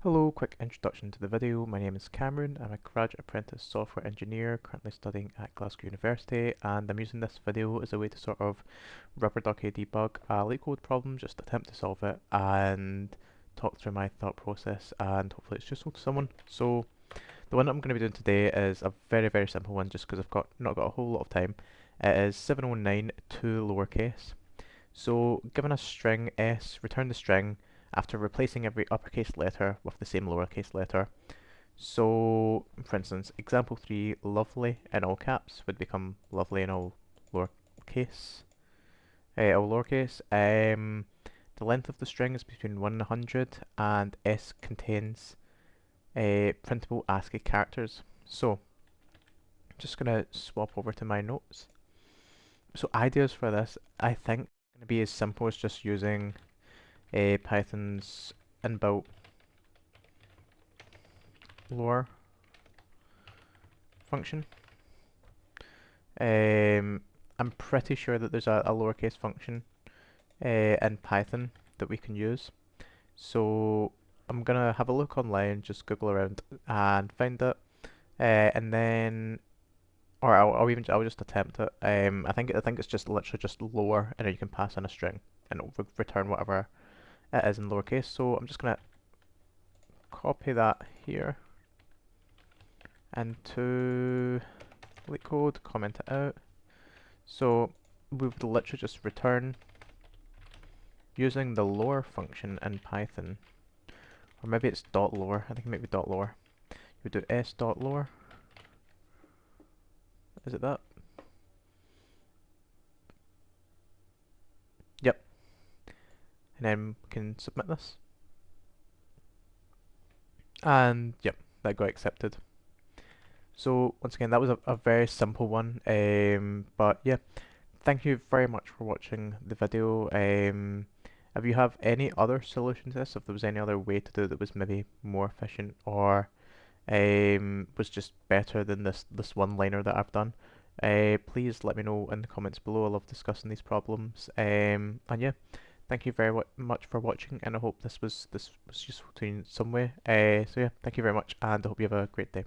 Hello, quick introduction to the video. My name is Cameron. I'm a graduate apprentice software engineer currently studying at Glasgow University, and I'm using this video as a way to sort of rubber ducky debug a LeetCode problem, just attempt to solve it and talk through my thought process, and hopefully it's useful to someone. So the one that I'm going to be doing today is a very simple one just because I've not got a whole lot of time. It is 709 to lowercase. So given a string s, return the string after replacing every uppercase letter with the same lowercase letter. So, for instance, example 3, lovely in all caps would become lovely in all lowercase. All lowercase. The length of the string is between 1 and 100, and s contains printable ASCII characters. So, I'm just going to swap over to my notes. So ideas for this, I think, are going to be as simple as just using Python's inbuilt lower function. I'm pretty sure that there's a lowercase function in Python that we can use. So I'm gonna have a look online, just Google around and find it, and then, or I'll just attempt it. I think it's just literally just lower, and then you can pass in a string, and it'll return whatever it is in lowercase. So I'm just gonna copy that here into LeetCode, comment it out. So we would literally just return using the lower function in Python, or maybe it's dot lower. I think it might be dot lower. You would do s dot lower. Is it that? Yep. And then we can submit this. And yep, that got accepted. So once again, that was a very simple one. But yeah, thank you very much for watching the video. If you have any other solution to this, if there was any other way to do it that was maybe more efficient or was just better than this one-liner that I've done, please let me know in the comments below. I love discussing these problems. And yeah, thank you very much for watching, and I hope this was useful to you in some way. So yeah, thank you very much, and I hope you have a great day.